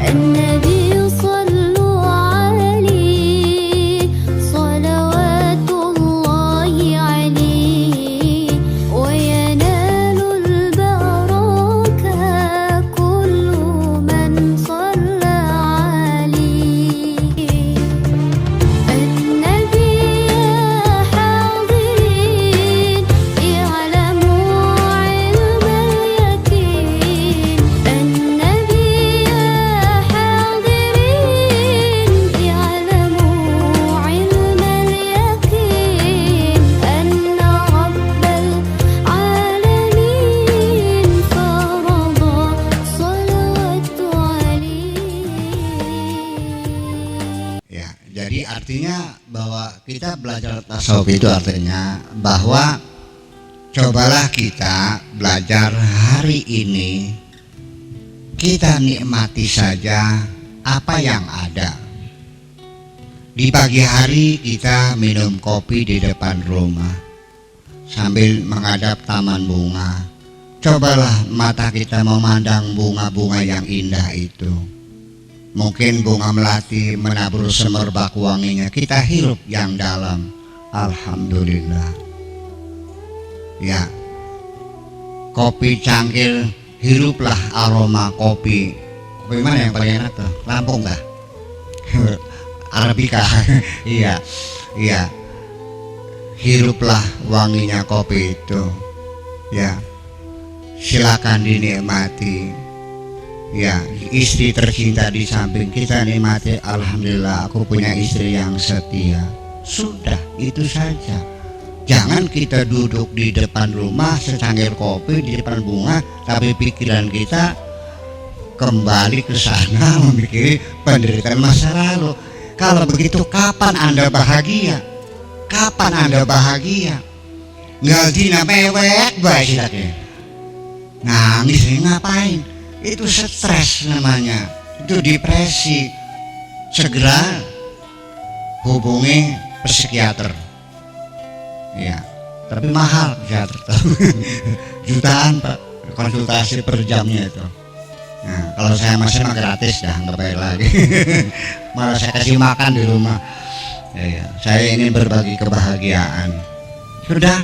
النبي صلوا عليه صلوات الله عليه وينال البركة كل من صلى عليه. النبي يا حاضرين اعلموا علم اليقين. النبي يا حاضرين اعلموا علم اليقين أن رب العالمين فرض صلوات عليه. Ya, jadi artinya bahwa kita belajar tasawuf itu artinya bahwa cobalah kita belajar hari ini, kita nikmati saja apa yang ada. Di pagi hari kita minum kopi di depan rumah sambil menghadap taman bunga. Cobalah mata kita memandang bunga-bunga yang indah itu. Mungkin bunga melati menabur semerbak wanginya, kita hirup yang dalam. Alhamdulillah. Ya, kopi cangkir, hiruplah aroma kopi. Kopi mana yang paling enak tuh? Lampung dah. Arabica. Iya, iya. Hiruplah wanginya kopi itu. Ya, silakan dinikmati. Ya, istri tercinta di samping kita nikmati. Alhamdulillah, aku punya istri yang setia. Sudah, itu saja. Jangan kita duduk di depan rumah secangkir kopi di depan bunga, tapi pikiran kita kembali ke sana memikirkan penderitaan masa lalu. Kalau begitu, kapan Anda bahagia? Kapan Anda bahagia? Ngadina mewek baik silatnya. Nangis ngapain? Itu stres namanya, itu depresi. Segera hubungi psikiater. Ya, tapi mahal psikiater. Jutaan Pak, konsultasi per jamnya itu. Nah, kalau saya masih mah gratis dah, nggak bayar lagi. Malah saya kasih makan di rumah. Ya, saya ingin berbagi kebahagiaan. Sudah,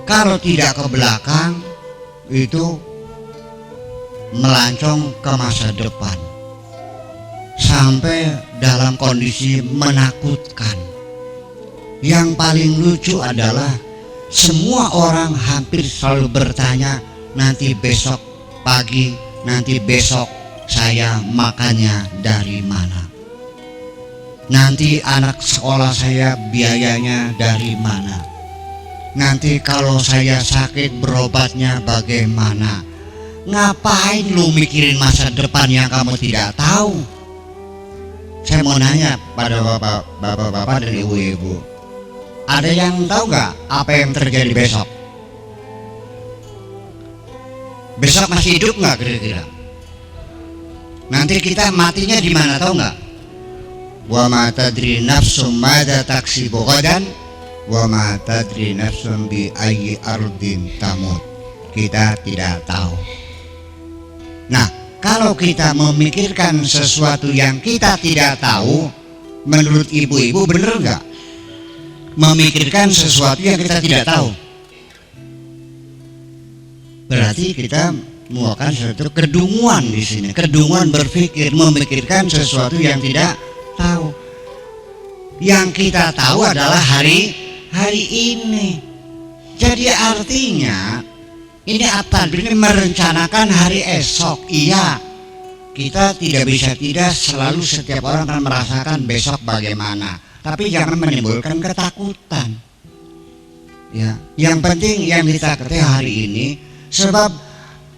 kalau tidak ke belakang itu melancong ke masa depan sampai dalam kondisi menakutkan. Yang paling lucu adalah semua orang hampir selalu bertanya, nanti besok pagi, nanti besok saya makannya dari mana, nanti anak sekolah saya biayanya dari mana, nanti kalau saya sakit berobatnya bagaimana. Ngapain lu mikirin masa depan yang kamu tidak tahu? Saya mau nanya pada bapak-bapak dan ibu-ibu, ada yang tahu nggak apa yang terjadi besok? Besok masih hidup nggak kira-kira? Nanti kita matinya di mana, tahu nggak? Wa ma tadri nafsum madza taksibu ghadan wa ma tadri nafsum bi ayyi ardin tamut. Kita tidak tahu. Nah, kalau kita memikirkan sesuatu yang kita tidak tahu, menurut ibu-ibu benar nggak? Memikirkan sesuatu yang kita tidak tahu, berarti kita melakukan suatu kedunguan di sini. Kedunguan berpikir, memikirkan sesuatu yang tidak tahu. Yang kita tahu adalah hari ini. Jadi artinya ini apa? Ini merencanakan hari esok. Iya, kita tidak bisa tidak selalu setiap orang akan merasakan besok bagaimana. Tapi jangan menimbulkan ketakutan. Ya, yang penting yang kita ketahui hari ini, sebab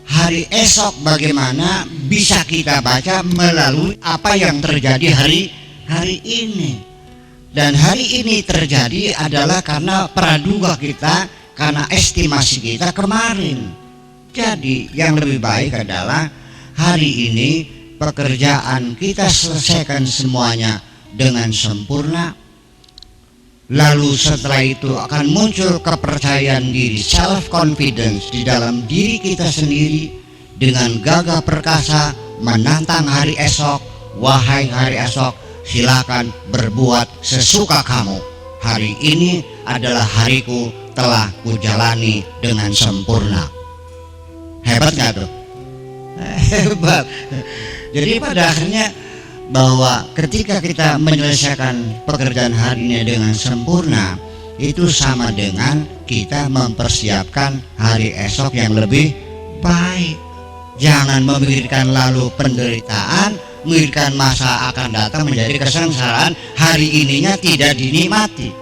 hari esok bagaimana bisa kita baca melalui apa yang terjadi hari ini. Dan hari ini terjadi adalah karena praduga kita, karena estimasi kita kemarin. Jadi yang lebih baik adalah hari ini pekerjaan kita selesaikan semuanya dengan sempurna. Lalu setelah itu akan muncul kepercayaan diri, self confidence di dalam diri kita sendiri. Dengan gagah perkasa menantang hari esok. Wahai hari esok, silakan berbuat sesuka kamu. Hari ini adalah hariku, telah kujalani dengan sempurna. Hebat nggak tuh? Hebat. Jadi pada akhirnya bahwa ketika kita menyelesaikan pekerjaan hari ini dengan sempurna, itu sama dengan kita mempersiapkan hari esok yang lebih baik. Jangan memikirkan lalu penderitaan, memikirkan masa akan datang menjadi kesengsaraan, hari ininya tidak dinikmati.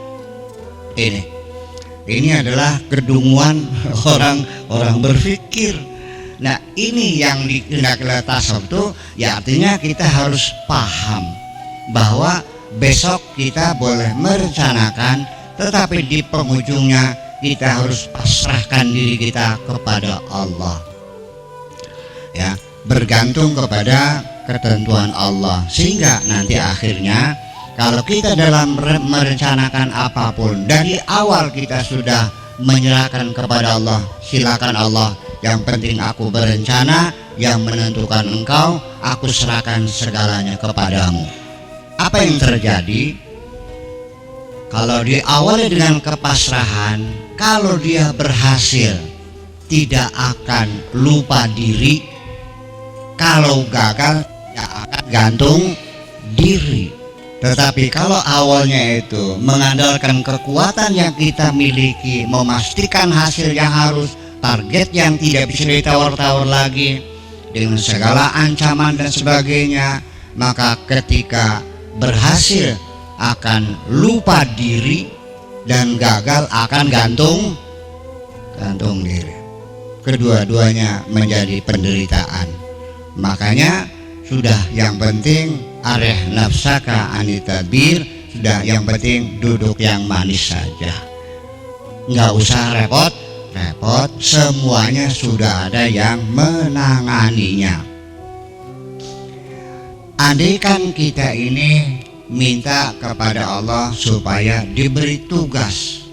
Ini adalah kedunguan orang berpikir. Nah, ini yang dikehendaki oleh tasawuf itu, ya artinya kita harus paham bahwa besok kita boleh merencanakan, tetapi di penghujungnya kita harus pasrahkan diri kita kepada Allah. Ya, bergantung kepada ketentuan Allah, sehingga nanti akhirnya kalau kita dalam merencanakan apapun dari awal kita sudah menyerahkan kepada Allah, silakan Allah, yang penting aku berencana, yang menentukan engkau, aku serahkan segalanya kepadamu. Apa yang terjadi? Kalau diawali dengan kepasrahan, kalau dia berhasil, tidak akan lupa diri. Kalau gagal, tidak akan gantung diri. Tetapi kalau awalnya itu mengandalkan kekuatan yang kita miliki, memastikan hasil yang harus, target yang tidak bisa ditawar-tawar lagi, dengan segala ancaman dan sebagainya, maka ketika berhasil akan lupa diri dan gagal akan gantung diri. Kedua-duanya menjadi penderitaan. Makanya sudah yang penting areh nafsaka anitadbir, sudah yang penting duduk yang manis saja, nggak usah repot, semuanya sudah ada yang menanganinya. Andaikan kita ini minta kepada Allah supaya diberi tugas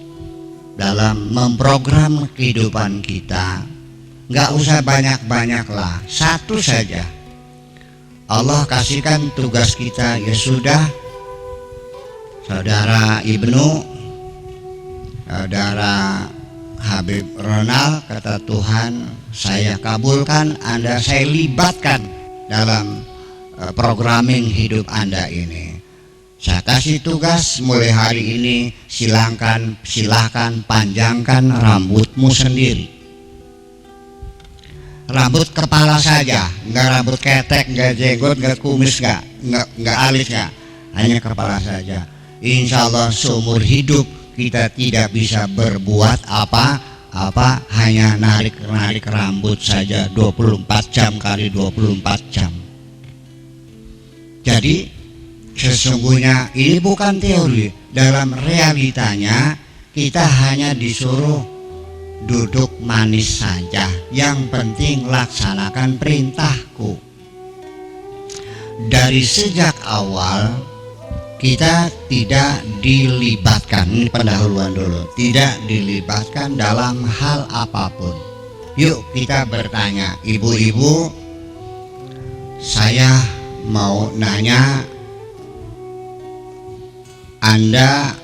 dalam memprogram kehidupan kita, nggak usah banyak-banyak lah, satu saja. Allah kasihkan tugas kita, ya sudah, saudara Ibnu, saudara Habib Ronald, kata Tuhan, saya kabulkan Anda, saya libatkan dalam programming hidup Anda ini. Saya kasih tugas mulai hari ini, silahkan panjangkan rambutmu sendiri. Rambut kepala saja, nggak rambut ketek, nggak jenggot, nggak kumis, nggak alis, nggak, hanya kepala saja. Insya Allah seumur hidup kita tidak bisa berbuat apa-apa, hanya narik rambut saja 24 jam kali 24 jam. Jadi sesungguhnya ini bukan teori, dalam realitanya kita hanya disuruh duduk manis saja, yang penting laksanakan perintahku. Dari sejak awal kita tidak dilibatkan, ini pendahuluan dulu, tidak dilibatkan dalam hal apapun. Yuk kita bertanya, ibu-ibu, saya mau nanya, Anda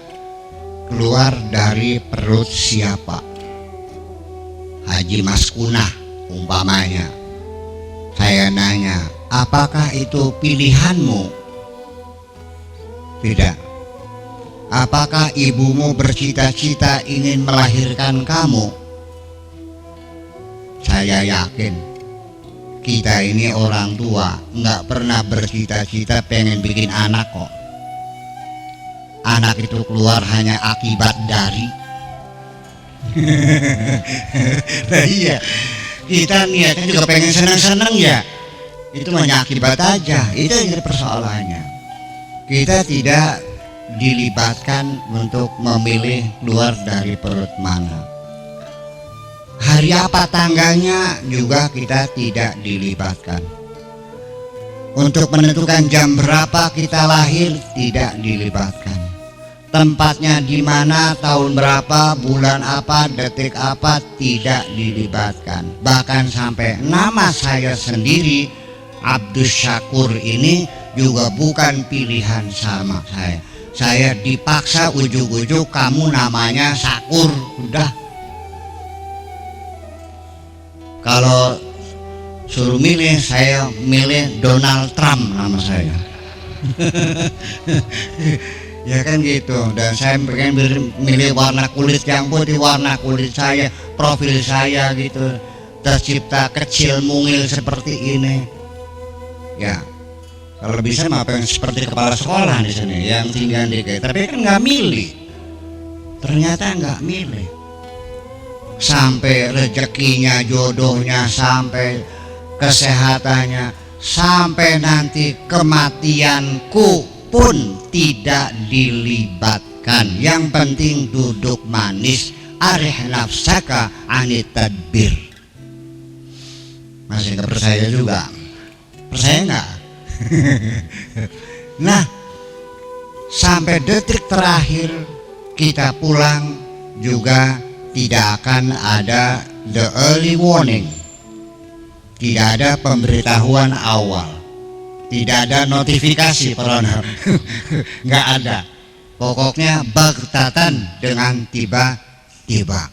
keluar dari perut siapa? Haji Maskunah umpamanya. Saya nanya, apakah itu pilihanmu? Tidak. Apakah ibumu bercita-cita ingin melahirkan kamu? Saya yakin kita ini orang tua nggak pernah bercita-cita pengen bikin anak kok. Anak itu keluar hanya akibat dari. Nah iya, kita niatnya juga pengen senang-senang ya, itu hanya akibat aja. Itu yang persoalannya. Kita tidak dilibatkan untuk memilih keluar dari perut mana. Hari apa tanggalnya juga kita tidak dilibatkan. Untuk menentukan jam berapa kita lahir tidak dilibatkan. Tempatnya di mana, tahun berapa, bulan apa, detik apa tidak dilibatkan. Bahkan sampai nama saya sendiri Abdus Syakur ini juga bukan pilihan sama saya. Saya dipaksa ujuk-ujuk kamu namanya Syakur, udah. Kalau suruh milih, saya milih Donald Trump nama saya. Ya kan gitu. Dan saya pengen milih warna kulit yang putih, warna kulit saya, profil saya gitu, tercipta kecil mungil seperti ini. Ya, kalau bisa mah pengen seperti kepala sekolah di sini yang tinggal dikit. Tapi kan nggak milih. Ternyata nggak milih. Sampai rezekinya, jodohnya, sampai kesehatannya, sampai nanti kematianku pun tidak dilibatkan. Yang penting duduk manis, arih nafsaka anit tadbir. Masih nggak percaya juga? Percaya nggak? Nah, sampai detik terakhir kita pulang juga tidak akan ada the early warning. Tidak ada pemberitahuan awal, tidak ada notifikasi peronar. Nggak ada. Pokoknya bagtatan, dengan tiba-tiba.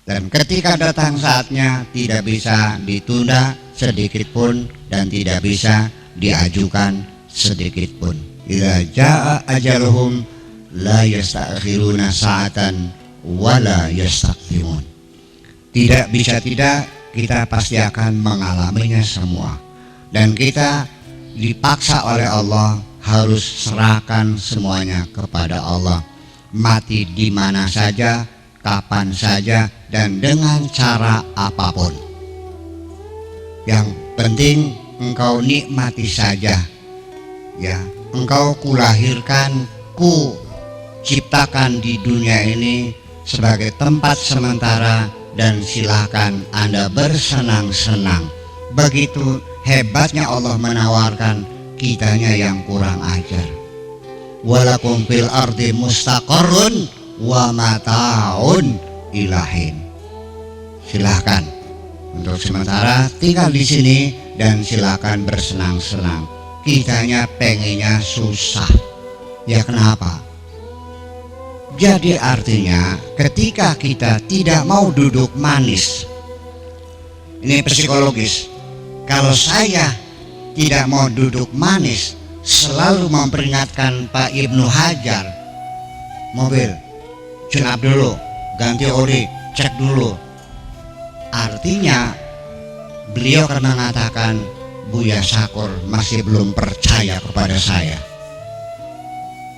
Dan ketika datang saatnya tidak bisa ditunda sedikit pun dan tidak bisa diajukan sedikit pun. Idza jaa ajaluhum la yasta'khiruna sa'atan wa la yastaqdimun. Tidak bisa tidak, kita pasti akan mengalaminya semua. Dan kita dipaksa oleh Allah harus serahkan semuanya kepada Allah. Mati di mana saja, kapan saja, dan dengan cara apapun. Yang penting engkau nikmati saja. Ya, engkau kulahirkan, ku ciptakan di dunia ini sebagai tempat sementara, dan silakan Anda bersenang-senang. Begitu hebatnya Allah menawarkan, kitanya yang kurang ajar. Walakum fil ardi mustaqarrun wa mata'un ilahin. Silahkan untuk sementara tinggal di sini dan silakan bersenang-senang. Kitanya pengennya susah. Ya kenapa? Jadi artinya ketika kita tidak mau duduk manis, ini psikologis. Kalau saya tidak mau duduk manis, selalu memperingatkan Pak Ibnu Hajar, mobil tune up dulu, ganti oli, cek dulu. Artinya beliau akan mengatakan, Buya Syakur masih belum percaya kepada saya.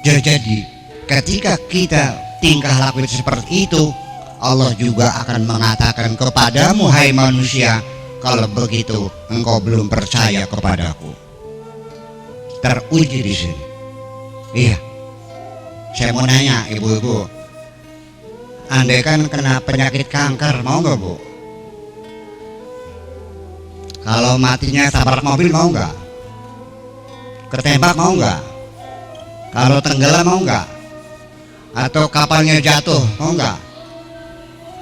Jadi ketika kita tingkah laku seperti itu, Allah juga akan mengatakan kepadamu, hai manusia, kalau begitu engkau belum percaya kepadaku. Teruji di sini. Iya. Saya mau nanya ibu-ibu, andai kan kena penyakit kanker, mau nggak bu? Kalau matinya tabrak mobil mau nggak? Ketembak mau nggak? Kalau tenggelam mau nggak? Atau kapalnya jatuh mau nggak?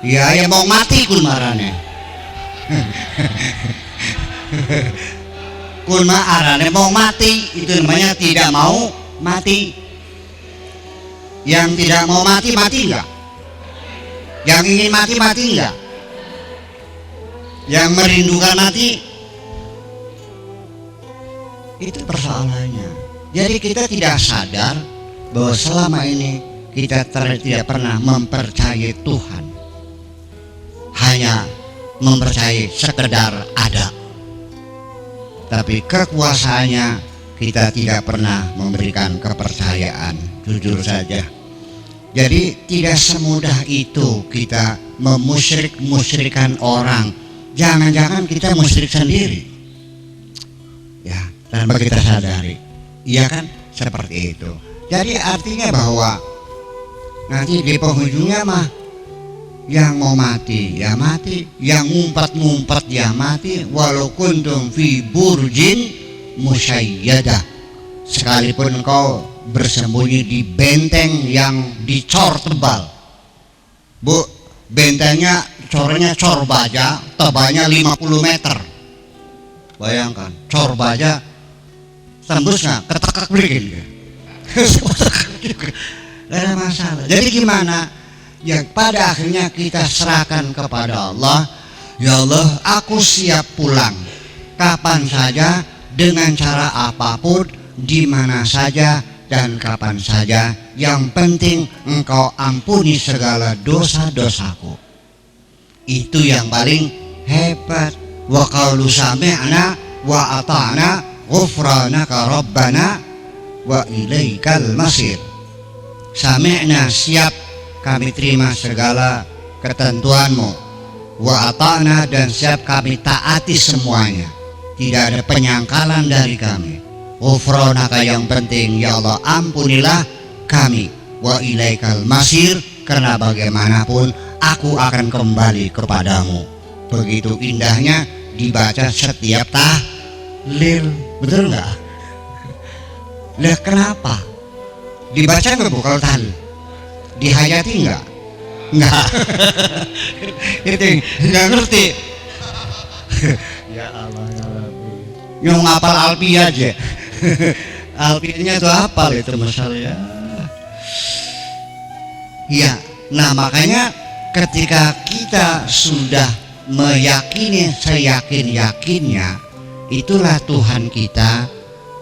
Ya mau mati kun marane. Kun marane mau mati, itu namanya tidak mau mati. Yang tidak mau mati, mati enggak? Yang ingin mati, mati enggak? Yang merindukan mati, itu persoalannya. Jadi kita tidak sadar bahwa selama ini kita tidak pernah mempercayai Tuhan, hanya mempercayai sekedar ada, tapi kekuasaannya kita tidak pernah memberikan kepercayaan, jujur saja. Jadi tidak semudah itu kita memusyrik-musyrikan orang. Jangan-jangan kita musyrik sendiri. Ya, tanpa kita sadari. Iya kan? Seperti itu. Jadi artinya bahwa nanti di penghujungnya mah yang mau mati ya mati, yang ngumpet-ngumpet ya mati, walau kuntum fi burjin musyayyadah, sekalipun engkau bersembunyi di benteng yang dicor tebal. Bu, bentengnya cornya cor baja, tebalnya 50 meter. Bayangkan, corba aja tembus nggak? Ketekak belikin. Tidak ada masalah. Jadi gimana? Ya pada akhirnya kita serahkan kepada Allah. Ya Allah, aku siap pulang kapan saja, dengan cara apapun, di mana saja dan kapan saja. Yang penting Engkau ampuni segala dosa-dosaku. Itu yang paling hebat. Wa qalu sami'na wa ata'na ghufranaka rabbana wa ilaikal masir. Sami'na, siap kami terima segala ketentuanmu. Wa ata'na, dan siap kami taati semuanya. Tidak ada penyangkalan dari kami. Ghufranaka, yang penting ya Allah ampunilah kami. Wa ilaikal masir, karena bagaimanapun aku akan kembali kepadamu. Begitu indahnya dibaca setiap tahlil, betul nggak? Lah kenapa? Dibaca nggak bu kalau tahlil? Dihayati nggak? Nggak. Itu nggak ngerti. Ya Allah ya Rabbi. Yang ngapal alpi aja. Alpinya itu hafal itu masalahnya. Iya. Nah makanya ketika kita sudah meyakini seyakin-yakinnya, itulah Tuhan kita.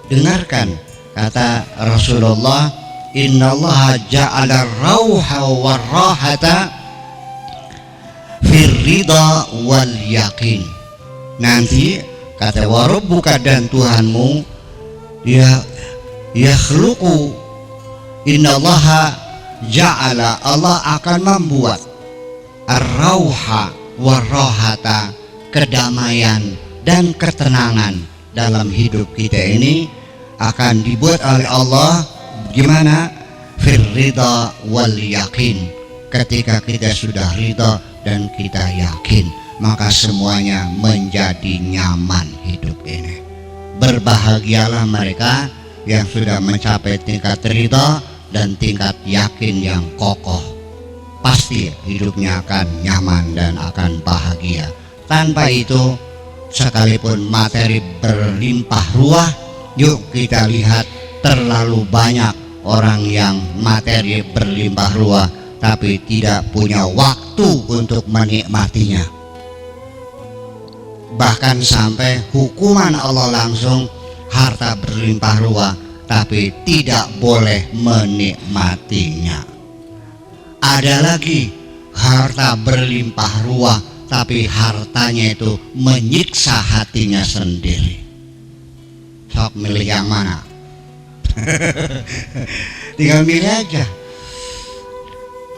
Dengarkan kata Rasulullah, innallaha ja'ala rauha warrahata firrida wal yakin. Nanti kata warabbuka, dan Tuhanmu ya yakhluqu, innallaha ja'ala, Allah akan membuat ar-rauha warrohata, kedamaian dan ketenangan dalam hidup kita ini akan dibuat oleh Allah. Gimana? Firrida wal yakin. Ketika kita sudah ridha dan kita yakin, maka semuanya menjadi nyaman hidup ini. Berbahagialah mereka yang sudah mencapai tingkat ridha dan tingkat yakin yang kokoh. Pasti hidupnya akan nyaman dan akan bahagia. Tanpa itu, sekalipun materi berlimpah ruah, yuk kita lihat terlalu banyak orang yang materi berlimpah ruah tapi tidak punya waktu untuk menikmatinya. Bahkan sampai hukuman Allah langsung, harta berlimpah ruah tapi tidak boleh menikmatinya. Ada lagi harta berlimpah ruah tapi hartanya itu menyiksa hatinya sendiri. Sok milih yang mana? Tinggal milih aja.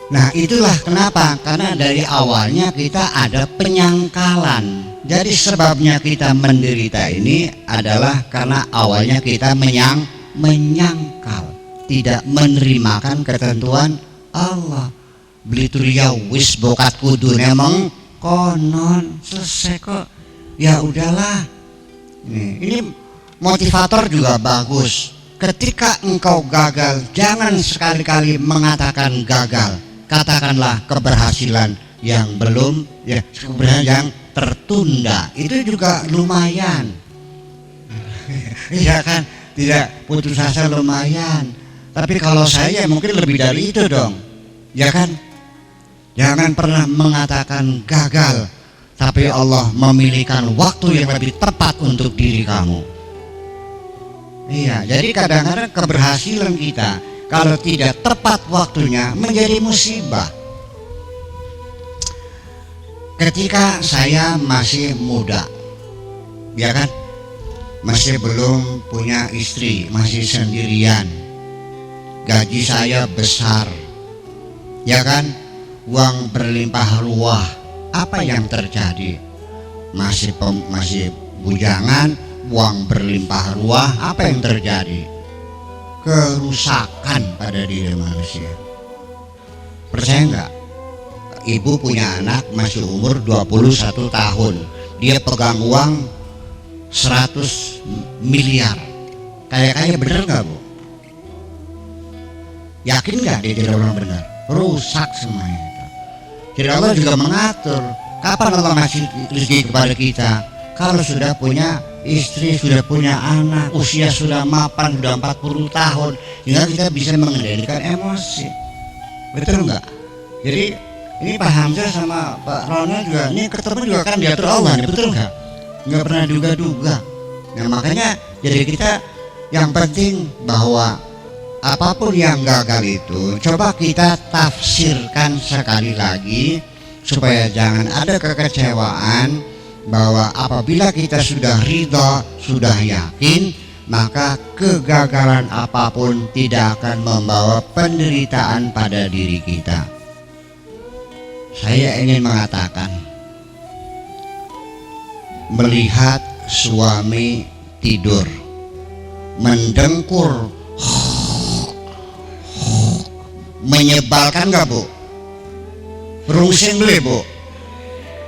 Nah itulah kenapa, karena dari awalnya kita ada penyangkalan. Jadi sebabnya kita menderita ini adalah karena awalnya kita menyangkal, tidak menerimakan ketentuan Allah. Beli turia wis bokat kudu nemeng konon selesai kok. Ya udahlah. Ini motivator juga bagus. Ketika engkau gagal, jangan sekali-kali mengatakan gagal. Katakanlah keberhasilan yang belum, ya keberhasilan yang tertunda. Itu juga lumayan. Iya kan? Tidak putus asa lumayan. Tapi kalau saya mungkin lebih dari itu dong. Ya kan? Jangan pernah mengatakan gagal, tapi Allah memilihkan waktu yang lebih tepat untuk diri kamu. Iya, jadi kadang-kadang keberhasilan kita kalau tidak tepat waktunya menjadi musibah. Ketika saya masih muda, ya kan? Masih belum punya istri, masih sendirian. Gaji saya besar. Ya kan, uang berlimpah ruah. Apa yang terjadi? Masih bujangan, uang berlimpah ruah. Apa yang terjadi? Kerusakan pada diri manusia. Percaya nggak? Ibu punya anak masih umur 21 tahun. Dia pegang uang 100 miliar. Kayak bener nggak bu? Yakin nggak dia tidak orang benar? Rusak semuanya itu. Jadi Allah juga mengatur kapan Allah ngasih rezeki kepada kita. Kalau sudah punya istri, sudah punya anak, usia sudah mapan, sudah 40 tahun, sehingga kita bisa mengendalikan emosi. Betul nggak? Jadi ini Pak Hamzah sama Pak Ronald juga, ini ketemu juga kan diatur Allah nih, betul nggak? Nggak pernah duga-duga. Nah makanya jadi kita yang penting bahwa apapun yang gagal itu coba kita tafsirkan sekali lagi supaya jangan ada kekecewaan, bahwa apabila kita sudah ridha, sudah yakin, maka kegagalan apapun tidak akan membawa penderitaan pada diri kita. Saya ingin mengatakan, melihat suami tidur mendengkur menyebalkan gak Bu? Rungsing beli Bu,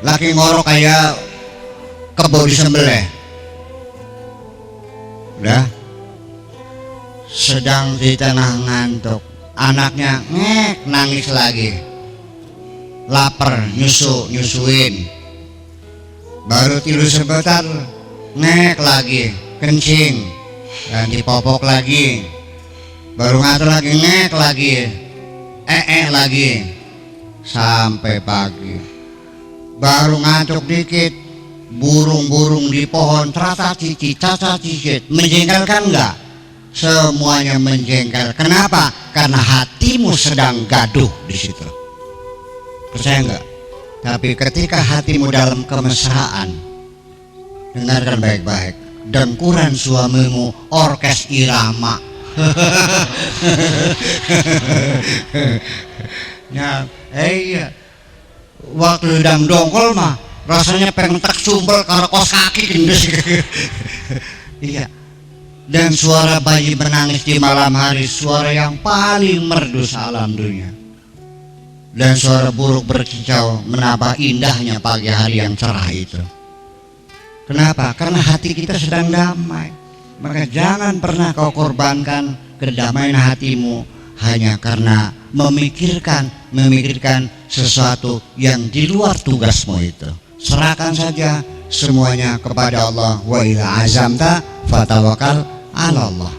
laki ngorok kayak kebo disembelih. Udah sedang di tengah ngantuk, anaknya ngek nangis lagi, lapar nyusuin, baru tidur sebentar ngek lagi, kencing dan dipopok lagi, baru ngatur lagi ngek lagi, lagi sampai pagi. Baru ngantuk dikit, burung-burung di pohon cacat cicit, menjengkelkan enggak? Semuanya menjengkel. Kenapa? Karena hatimu sedang gaduh di situ. Percaya enggak? Tapi ketika hatimu dalam kemesraan, dengarkan baik-baik, dengkuran suamimu orkes irama. Ya, iya. Waktu sedang dongkol mah rasanya pengen tak sumbel karo kos kaki gendus. Iya. Dan suara bayi menangis di malam hari, suara yang paling merdu alam dunia. Dan suara burung berkicau menambah indahnya pagi hari yang cerah itu. Kenapa? Karena hati kita sedang damai. Maka jangan pernah kau korbankan kedamaian hatimu hanya karena memikirkan sesuatu yang di luar tugasmu itu. Serahkan saja semuanya kepada Allah. Wa idza azamta fatawakkal 'ala Allah.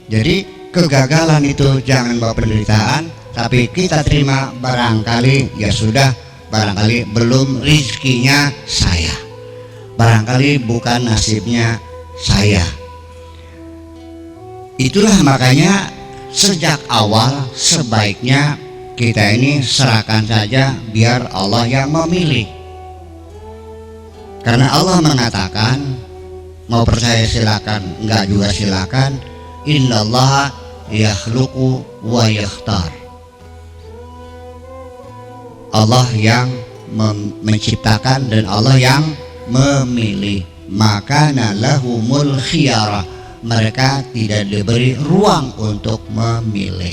Jadi kegagalan itu jangan bawa penderitaan, tapi kita terima barangkali ya sudah, barangkali belum rizkinya saya, barangkali bukan nasibnya saya. Itulah makanya sejak awal sebaiknya kita ini serahkan saja biar Allah yang memilih. Karena Allah mengatakan, mau percaya silakan, enggak juga silakan. Innallaha yakhluqu wa yakhtar. Allah yang menciptakan dan Allah yang memilih. Makana lahumul khiyarah. Mereka tidak diberi ruang untuk memilih.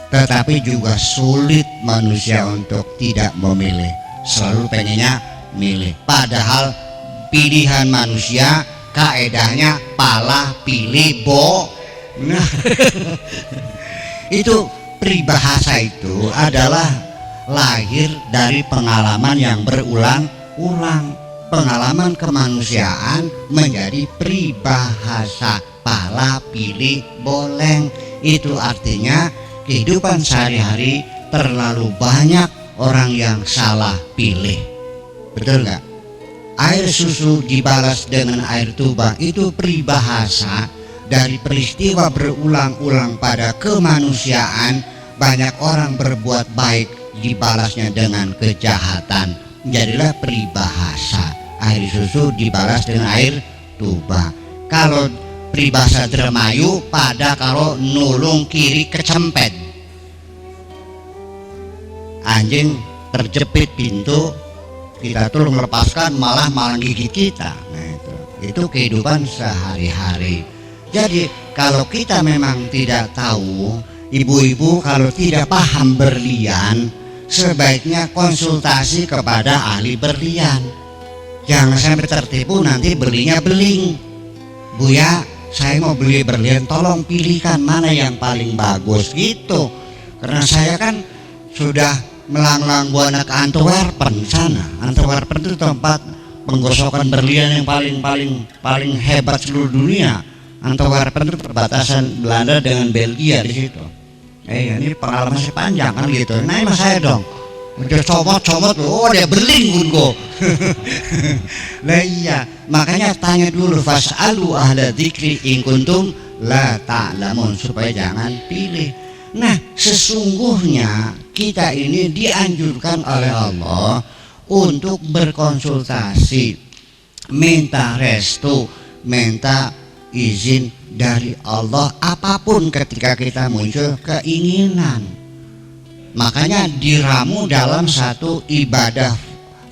Tetapi juga sulit manusia untuk tidak memilih. Selalu pengennya milih. Padahal pilihan manusia kaedahnya pala pilih bo. Nah, itu peribahasa itu adalah lahir dari pengalaman yang berulang-ulang. Pengalaman kemanusiaan menjadi peribahasa pala pilih boleng. Itu artinya kehidupan sehari-hari terlalu banyak orang yang salah pilih. Betul nggak? Air susu dibalas dengan air tuba, itu peribahasa dari peristiwa berulang-ulang pada kemanusiaan. Banyak orang berbuat baik dibalasnya dengan kejahatan. Jadilah peribahasa air susu dibalas dengan air tuba. Kalau peribahasa Dremayu pada kalau nulung kiri kecempet, anjing terjepit pintu, kita tolong lepaskan malah gigit kita. Nah, itu kehidupan sehari-hari. Jadi kalau kita memang tidak tahu, ibu-ibu kalau tidak paham berlian, sebaiknya konsultasi kepada ahli berlian. Jangan sampai tertipu nanti belinya beling. Buya, saya mau beli berlian, tolong pilihkan mana yang paling bagus gitu. Karena saya kan sudah melanglang buana ke Antwerpen sana. Antwerpen itu tempat penggosokan berlian yang paling hebat seluruh dunia. Antwerpen itu perbatasan Belanda dengan Belgia di situ. Ini pengalaman saya panjang kan gitu. Nah mas saya dong, udah comot oh dia berling gue. Lah iya, makanya tanya dulu fas'alu ahla dzikri in kuntum la ta'lamun, supaya jangan pilih. Nah sesungguhnya kita ini dianjurkan oleh Allah untuk berkonsultasi, minta restu, minta izin dari Allah apapun ketika kita muncul keinginan. Makanya diramu dalam satu ibadah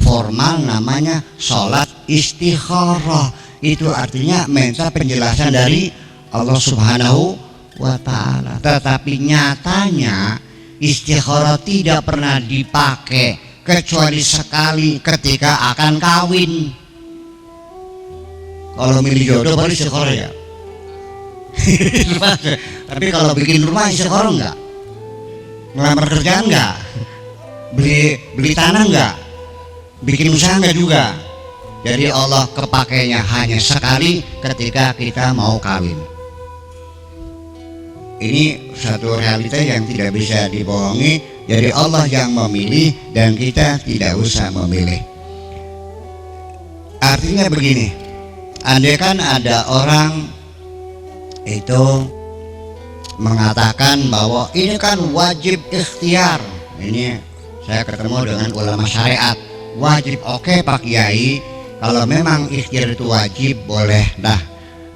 formal namanya sholat istikharah. Itu artinya minta penjelasan dari Allah Subhanahu wa ta'ala. Tetapi nyatanya istikharah tidak pernah dipakai kecuali sekali ketika akan kawin. Kalau milih jodoh baru istikharah ya. Tapi kalau bikin rumah istikharah enggak? Ngelamar kerjaan enggak? Beli tanah enggak? Bikin usaha enggak juga? Jadi Allah kepakainya hanya sekali ketika kita mau kawin. Ini satu realita yang tidak bisa dibohongi. Jadi Allah yang memilih dan kita tidak usah memilih. Artinya begini, andai kan ada orang itu mengatakan bahwa ini kan wajib ikhtiar. Ini saya ketemu dengan ulama syariat, wajib. Oke Pak Kiai, kalau memang ikhtiar itu wajib boleh dah.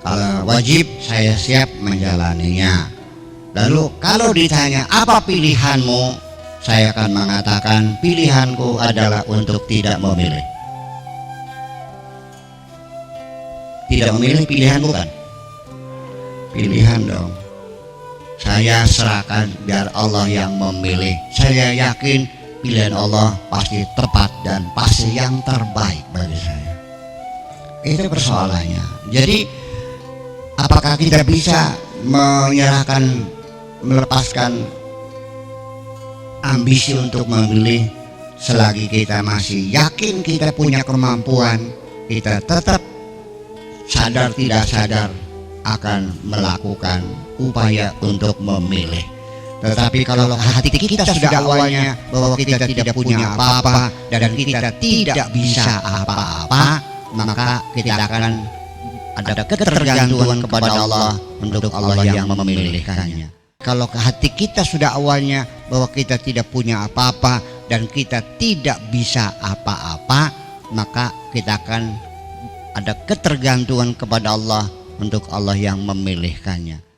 Kalau wajib saya siap menjalaninya. Lalu kalau ditanya apa pilihanmu, saya akan mengatakan pilihanku adalah untuk tidak memilih. Tidak memilih pilihan bukan? Pilihan dong. Saya serahkan biar Allah yang memilih. Saya yakin pilihan Allah pasti tepat dan pasti yang terbaik bagi saya. Itu persoalannya. Jadi apakah kita bisa melepaskan ambisi untuk memilih? Selagi kita masih yakin kita punya kemampuan, kita tetap sadar tidak sadar akan melakukan upaya untuk memilih. Tetapi kalau hati kita sudah awalnya bahwa kita tidak punya apa-apa dan kita tidak bisa apa-apa, maka kita akan ada ketergantungan kepada Allah untuk Allah yang memilihkannya. Kalau hati kita sudah awalnya bahwa kita tidak punya apa-apa dan kita tidak bisa apa-apa, maka kita akan ada ketergantungan kepada Allah untuk Allah yang memilihkannya.